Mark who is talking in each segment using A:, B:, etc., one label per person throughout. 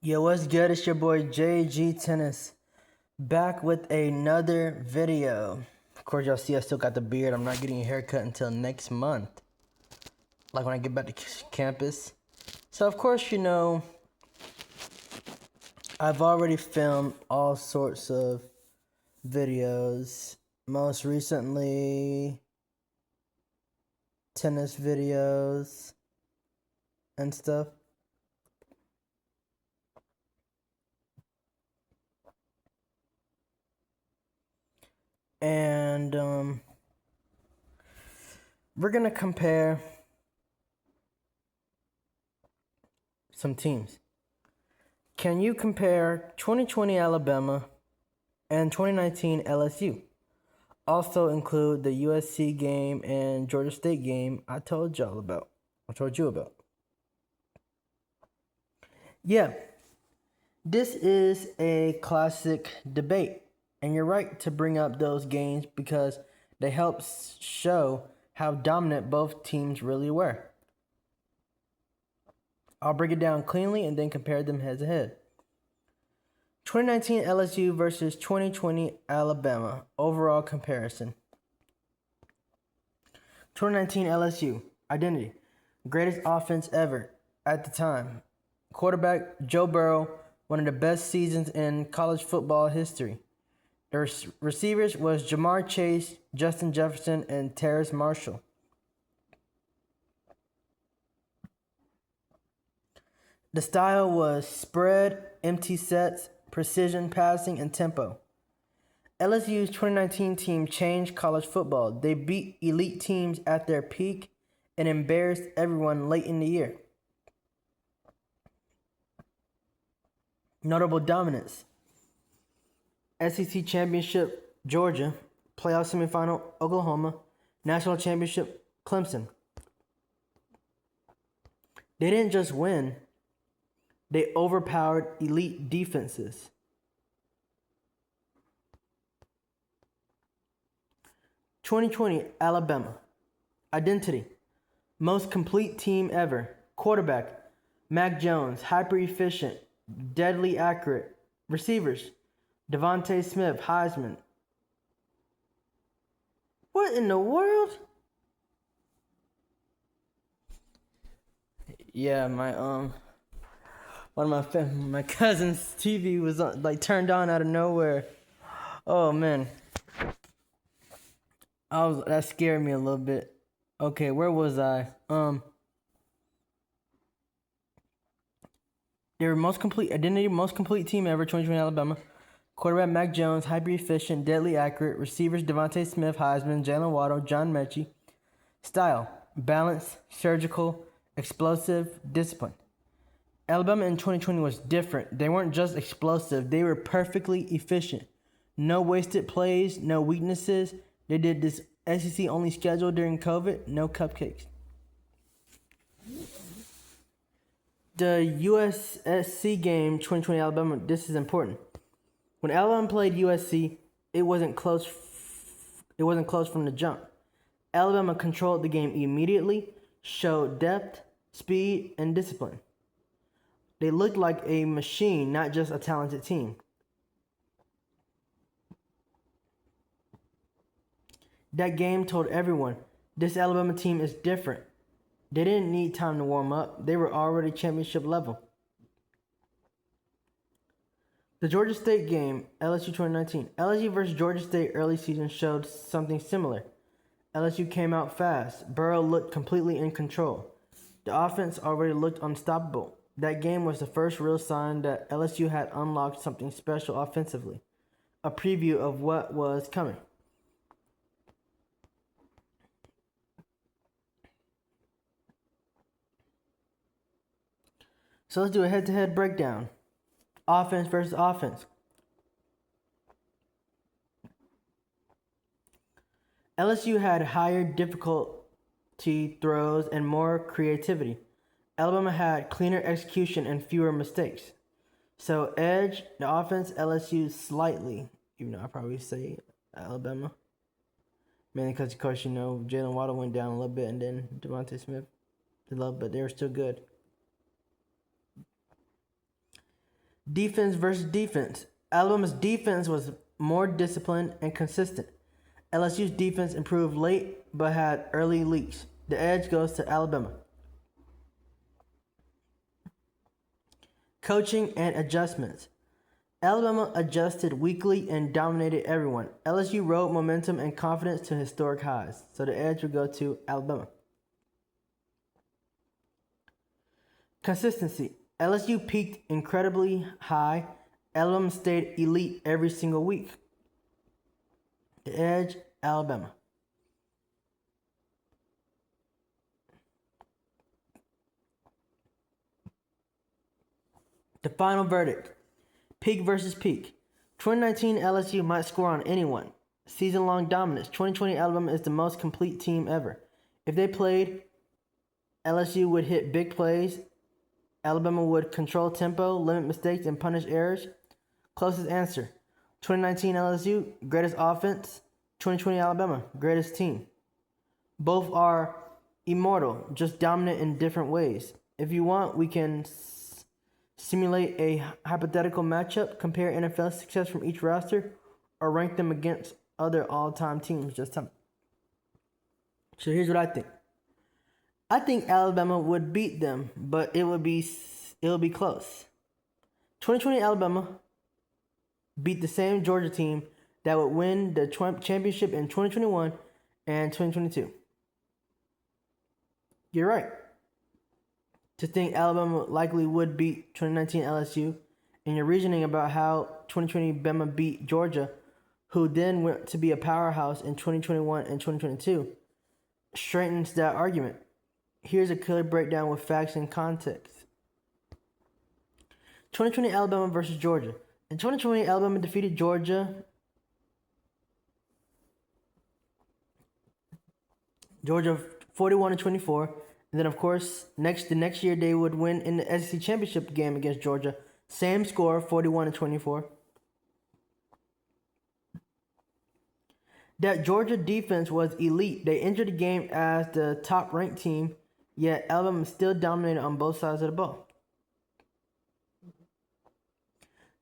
A: Yo, what's good? It's your boy JG Tennis back with another video. Of course, y'all see I still got the beard. I'm not getting a haircut until next month, like when I get back to campus. So, of course, I've already filmed all sorts of videos. Most recently, tennis videos and stuff. And we're gonna compare some teams. Can you compare 2020 Alabama and 2019 LSU? Also include the USC game and Georgia State game I told you about. Yeah, this is a classic debate. And you're right to bring up those games because they help show how dominant both teams really were. I'll break it down cleanly and then compare them head to head. 2019 LSU versus 2020 Alabama. Overall comparison. 2019 LSU. Identity. Greatest offense ever at the time. Quarterback Joe Burrow. One of the best seasons in college football history. The receivers was Jamar Chase, Justin Jefferson, and Terrace Marshall. The style was spread, empty sets, precision passing, and tempo. LSU's 2019 team changed college football. They beat elite teams at their peak and embarrassed everyone late in the year. Notable dominance. SEC Championship, Georgia. Playoff semifinal, Oklahoma. National Championship, Clemson. They didn't just win. They overpowered elite defenses. (2020) Alabama. Identity. Most complete team ever. Quarterback, Mac Jones. Hyper efficient. Deadly accurate. Receivers, Devontae Smith, Heisman. What in the world? Yeah, one of my cousin's TV was turned on out of nowhere. Oh man, that scared me a little bit. Okay, where was I? They were most complete team ever. 2020 Alabama. Quarterback Mac Jones, hyper efficient, deadly accurate. Receivers Devontae Smith, Heisman, Jalen Waddle, John Mechie. Style, balanced, surgical, explosive, disciplined. Alabama in 2020 was different. They weren't just explosive, they were perfectly efficient. No wasted plays, no weaknesses. They did this SEC only schedule during COVID, no cupcakes. The USC game, 2020 Alabama, this is important. When Alabama played USC, it wasn't close from the jump. Alabama controlled the game immediately, showed depth, speed, and discipline. They looked like a machine, not just a talented team. That game told everyone, this Alabama team is different. They didn't need time to warm up. They were already championship level. The Georgia State game, LSU 2019. LSU versus Georgia State early season showed something similar. LSU came out fast. Burrow looked completely in control. The offense already looked unstoppable. That game was the first real sign that LSU had unlocked something special offensively. A preview of what was coming. So let's do a head-to-head breakdown. Offense versus offense. LSU had higher difficulty throws and more creativity. Alabama had cleaner execution and fewer mistakes. So edge, the offense, LSU slightly, even though I probably say Alabama. Mainly because, of course, Jalen Waddle went down a little bit and then Devontae Smith did a little, but they were still good. Defense versus defense. Alabama's defense was more disciplined and consistent. LSU's defense improved late but had early leaks. The edge goes to Alabama. Coaching and adjustments. Alabama adjusted weekly and dominated everyone. LSU rode momentum and confidence to historic highs, so the edge will go to Alabama. Consistency. LSU peaked incredibly high. Alabama stayed elite every single week. The edge, Alabama. The final verdict. Peak versus peak. 2019 LSU might score on anyone. Season-long dominance. 2020 Alabama is the most complete team ever. If they played, LSU would hit big plays. Alabama would control tempo, limit mistakes, and punish errors. Closest answer. 2019 LSU, greatest offense. 2020 Alabama, greatest team. Both are immortal, just dominant in different ways. If you want, we can simulate a hypothetical matchup, compare NFL success from each roster, or rank them against other all-time teams. Just tell me. So here's what I think. I think Alabama would beat them, but it'll be close. 2020 Alabama beat the same Georgia team that would win the championship in 2021 and 2022. You're right. To think Alabama likely would beat 2019 LSU, and your reasoning about how 2020 Bama beat Georgia, who then went to be a powerhouse in 2021 and 2022, straightens that argument. Here's a clear breakdown with facts and context. 2020 Alabama versus Georgia. In 2020, Alabama defeated Georgia 41-24. And then, of course, the next year they would win in the SEC championship game against Georgia. Same score, 41-24. That Georgia defense was elite. They entered the game as the top-ranked team, yet Alabama still dominated on both sides of the ball.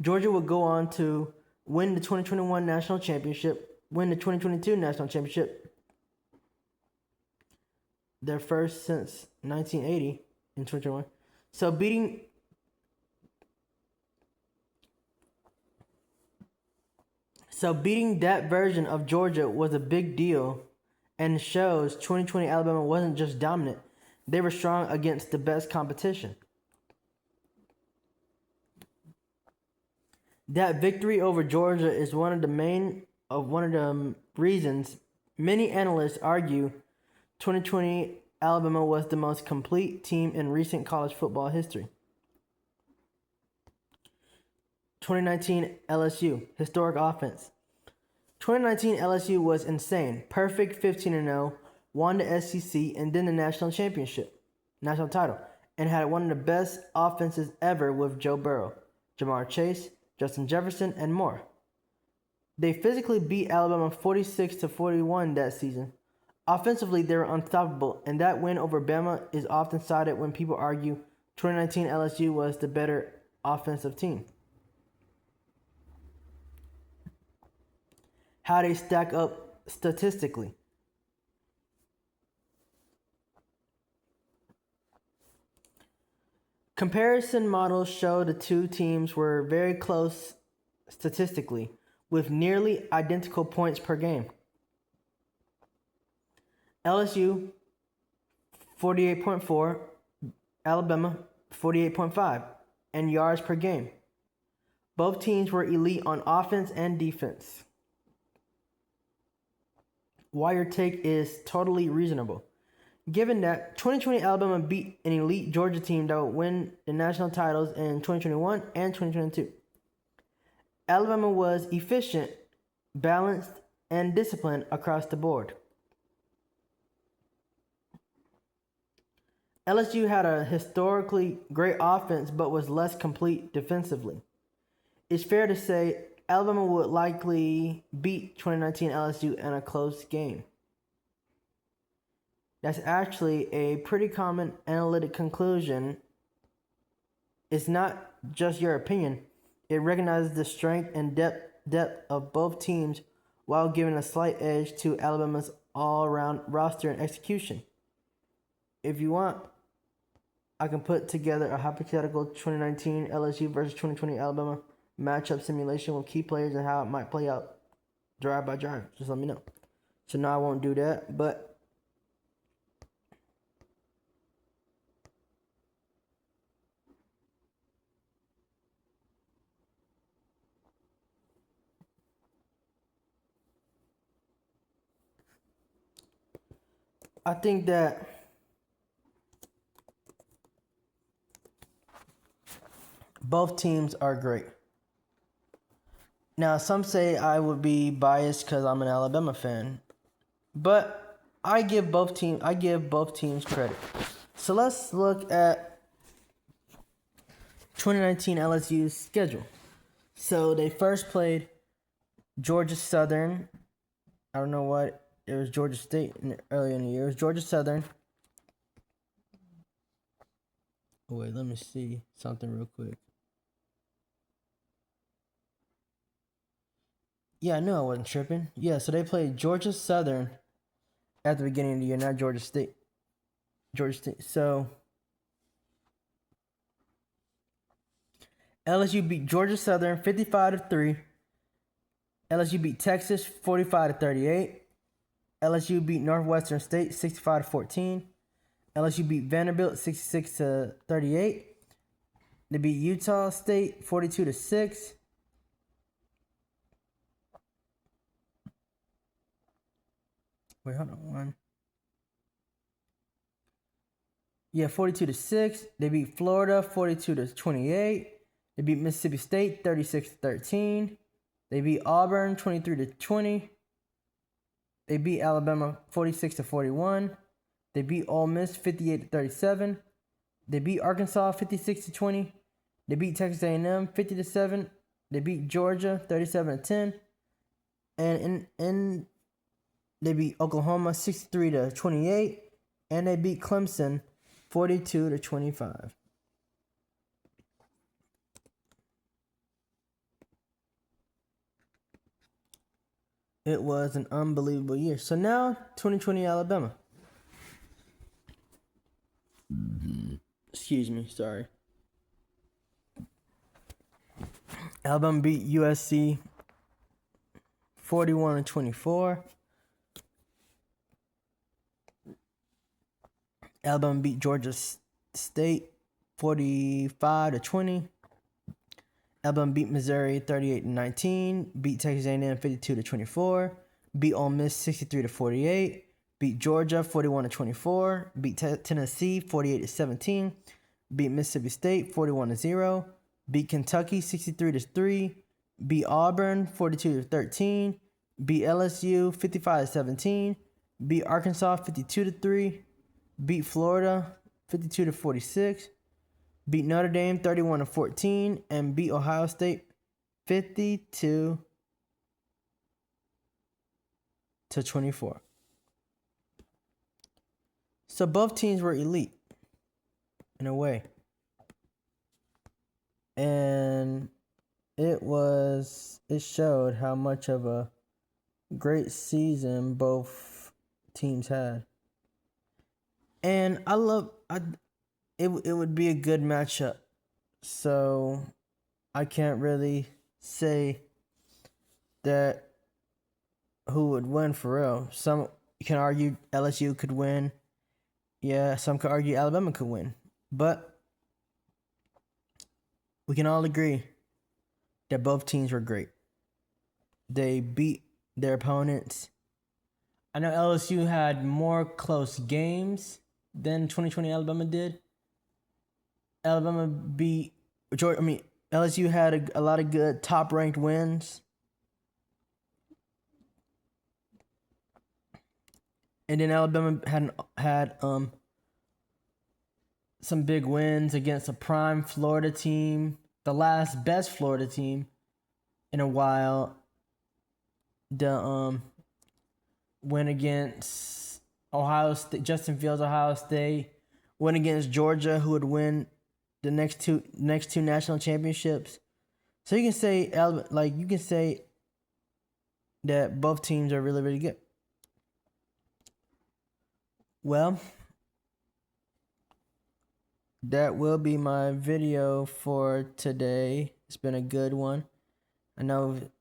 A: Georgia would go on to win the 2021 national championship, win the 2022 national championship, their first since 1980 in 2021. So beating that version of Georgia was a big deal, and shows 2020 Alabama wasn't just dominant, they were strong against the best competition. That victory over Georgia is one of the reasons many analysts argue 2020 Alabama was the most complete team in recent college football history. 2019 LSU, historic offense. 2019 LSU was insane. Perfect 15-0, won the SEC and then the national title, and had one of the best offenses ever with Joe Burrow, Jamar Chase, Justin Jefferson, and more. They physically beat Alabama 46-41 that season. Offensively, they were unstoppable, and that win over Bama is often cited when people argue 2019 LSU was the better offensive team. How they stack up statistically. Comparison models show the two teams were very close statistically, with nearly identical points per game. LSU 48.4, Alabama 48.5, and yards per game. Both teams were elite on offense and defense. Why your take is totally reasonable. Given that 2020 Alabama beat an elite Georgia team that would win the national titles in 2021 and 2022. Alabama was efficient, balanced, and disciplined across the board. LSU had a historically great offense but was less complete defensively. It's fair to say Alabama would likely beat 2019 LSU in a close game. That's actually a pretty common analytic conclusion. It's not just your opinion. It recognizes the strength and depth of both teams while giving a slight edge to Alabama's all-around roster and execution. If you want, I can put together a hypothetical 2019 LSU versus 2020 Alabama matchup simulation with key players and how it might play out drive by drive. Just let me know. So now I won't do that, but I think that both teams are great. Now, some say I would be biased because I'm an Alabama fan, but I give both teams credit. So let's look at 2019 LSU's schedule. So they first played Georgia Southern. I don't know what. It was Georgia State earlier in the year. It was Georgia Southern. Oh, wait, let me see something real quick. Yeah, I knew I wasn't tripping. Yeah, so they played Georgia Southern at the beginning of the year, not Georgia State. Georgia State. So LSU beat Georgia Southern 55-3. LSU beat Texas 45-38. LSU beat Northwestern State 65-14. LSU beat Vanderbilt 66-38. They beat Utah State 42-6. Wait, hold on one. Yeah, 42-6. They beat Florida 42-28. They beat Mississippi State 36-13. They beat Auburn 23-20. They beat Alabama 46-41. They beat Ole Miss 58-37. They beat Arkansas 56-20. They beat Texas A&M 50-7. They beat Georgia 37-10. And they beat Oklahoma 63-28. And they beat Clemson 42-25. It was an unbelievable year. So now, 2020 Alabama. Excuse me, sorry. Alabama beat USC 41-24. Alabama beat Georgia State 45-20. Alabama beat Missouri 38-19. Beat Texas A&M 52-24. Beat Ole Miss 63-48. Beat Georgia 41-24. Beat Tennessee 48-17. Beat Mississippi State 41-0. Beat Kentucky 63-3. Beat Auburn 42-13. Beat LSU 55-17. Beat Arkansas 52-3. Beat Florida 52-46. Beat Notre Dame 31-14 and beat Ohio State 52-24. So both teams were elite in a way. And it showed how much of a great season both teams had. And it would be a good matchup. So I can't really say that who would win for real. Some can argue LSU could win. Yeah, some could argue Alabama could win. But we can all agree that both teams were great. They beat their opponents. I know LSU had more close games than 2020 Alabama did. LSU had a lot of good top-ranked wins. And then Alabama had some big wins against a prime Florida team, the last best Florida team in a while. The win against Ohio State, Justin Fields, Ohio State. Win against Georgia, who would win the next two national championships. So you can say you can say that both teams are really, really good. Well, that will be my video for today. It's been a good one. I know it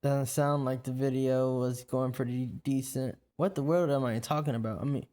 A: doesn't sound like the video was going pretty decent. What the world am I talking about? I mean,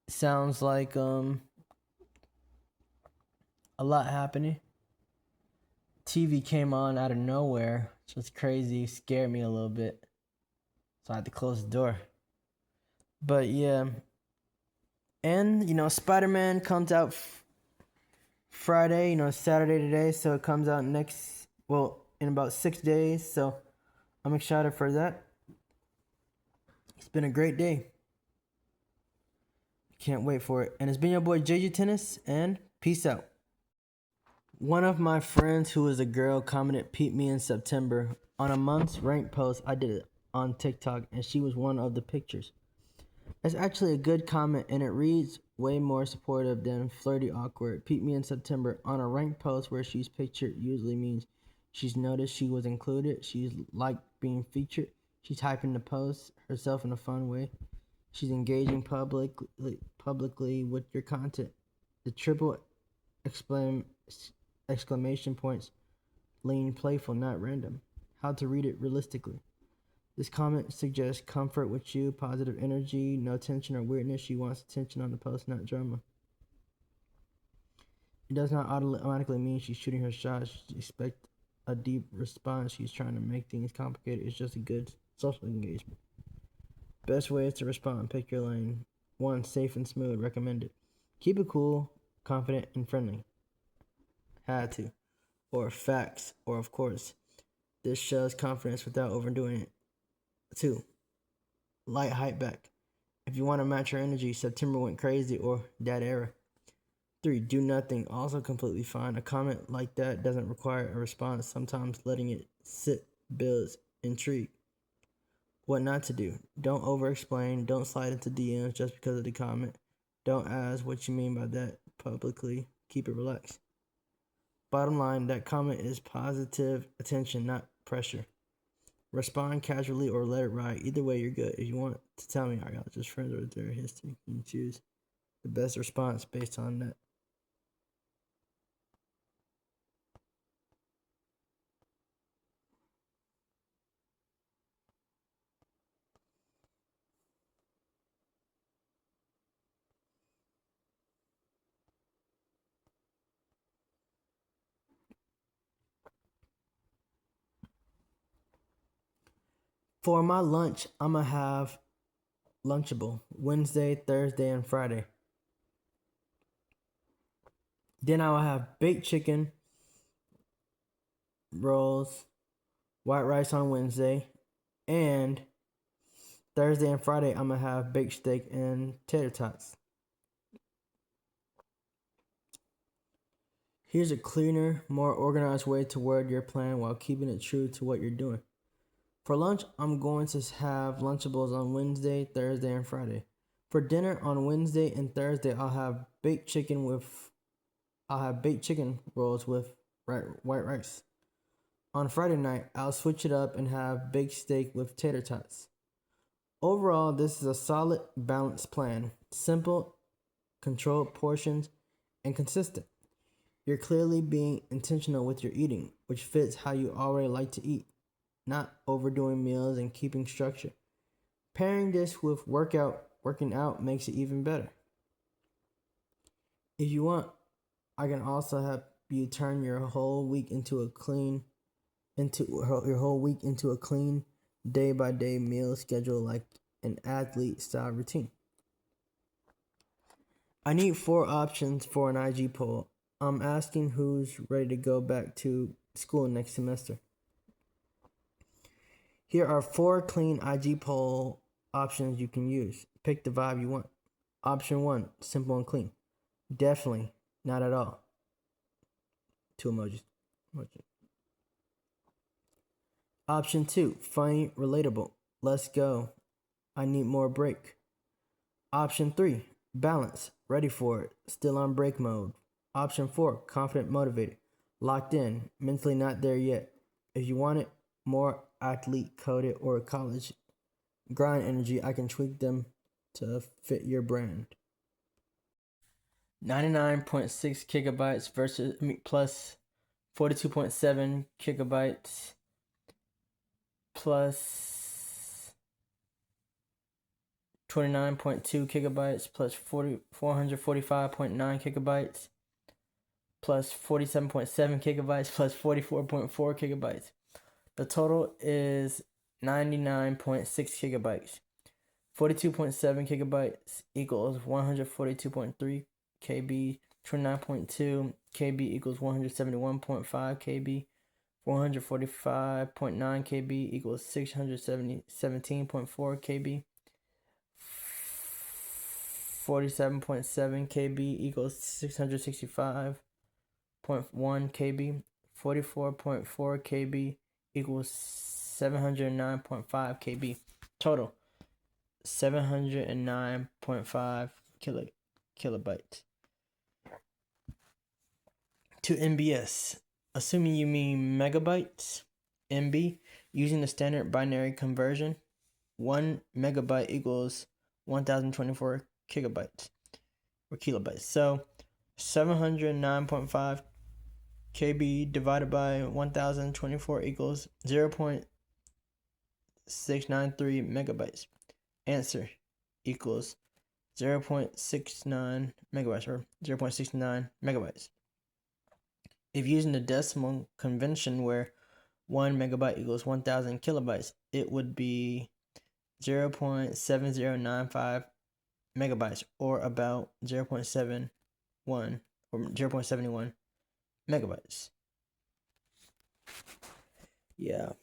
A: it sounds like a lot happening. TV came on out of nowhere. It's just crazy. Scared me a little bit. So I had to close the door. But yeah. And, Spider-Man comes out Friday, Saturday today. So it comes out in about 6 days. So I'm excited for that. It's been a great day. Can't wait for it. And it's been your boy JJ Tennis, and peace out. One of my friends who is a girl commented "Peep me in September" on a month's ranked post I did on TikTok, and she was one of the pictures. It's actually a good comment, and it reads way more supportive than flirty awkward. "Peep me in September" on a ranked post where she's pictured usually means she's noticed she was included, she's liked being featured, she's hyping the post herself in a fun way, she's engaging publicly with your content. The triple exclamation points lean playful, not random. How to read it realistically. This comment suggests comfort with you, positive energy, no tension or weirdness. She wants attention on the post, not drama. It does not automatically mean she's shooting her shot. She expects a deep response. She's trying to make things complicated. It's just a good social engagement. Best ways to respond. Pick your lane. 1. Safe and smooth. Recommended. Keep it cool, confident, and friendly. Had to. Or facts. Or of course. This shows confidence without overdoing it. 2. Light hype back. If you want to match her energy, September went crazy or that era. 3. Do nothing. Also completely fine. A comment like that doesn't require a response. Sometimes letting it sit builds intrigue. What not to do. Don't over-explain. Don't slide into DMs just because of the comment. Don't ask what you mean by that publicly. Keep it relaxed. Bottom line, that comment is positive attention, not pressure. Respond casually or let it ride. Either way, you're good. If you want to tell me, are y'all just friends or is there history? You can choose the best response based on that. For my lunch, I'm going to have Lunchable Wednesday, Thursday, and Friday. Then I will have baked chicken, rolls, white rice on Wednesday, and Thursday and Friday, I'm going to have baked steak and tater tots. Here's a cleaner, more organized way to word your plan while keeping it true to what you're doing. For lunch, I'm going to have Lunchables on Wednesday, Thursday, and Friday. For dinner on Wednesday and Thursday, I'll have baked chicken rolls with white rice. On Friday night, I'll switch it up and have baked steak with tater tots. Overall, this is a solid, balanced plan. Simple, controlled portions, and consistent. You're clearly being intentional with your eating, which fits how you already like to eat. Not overdoing meals and keeping structure. Pairing this with working out makes it even better. If you want, I can also help you turn your whole week into a clean day-by-day meal schedule like an athlete style routine. I need 4 options for an IG poll. I'm asking who's ready to go back to school next semester. Here are 4 clean IG poll options you can use. Pick the vibe you want. Option 1, simple and clean. Definitely, not at all. 2 emojis. Option 2, funny, relatable. Let's go. I need more break. Option 3, balance. Ready for it. Still on break mode. Option 4, confident, motivated. Locked in, mentally not there yet. If you want it more athlete coded or college grind energy, I can tweak them to fit your brand. 99.6 gigabytes versus plus 42.7 gigabytes plus 29.2 gigabytes plus 445.9 gigabytes plus 47.7 gigabytes plus 44.4 gigabytes. The total is 99.6 gigabytes. 42.7 gigabytes equals 142.3 KB. 29.2 KB equals 171.5 KB. 445.9 KB equals 617.4 KB. 47.7 KB equals 665.1 KB. 44.4 KB equals 709.5 KB. Total 709.5 kilobytes. To MBS, assuming you mean megabytes, MB, using the standard binary conversion, 1 megabyte equals 1024 gigabytes or kilobytes. So 709.5 KB divided by 1024 equals 0.693 megabytes. Answer equals 0.69 megabytes or 0.69 megabytes. If using the decimal convention where 1 megabyte equals 1000 kilobytes, it would be 0.7095 megabytes or about 0.71 or 0.71 megabytes. Yeah.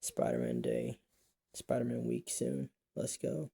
A: Spider-Man day. Spider-Man week soon. Let's go.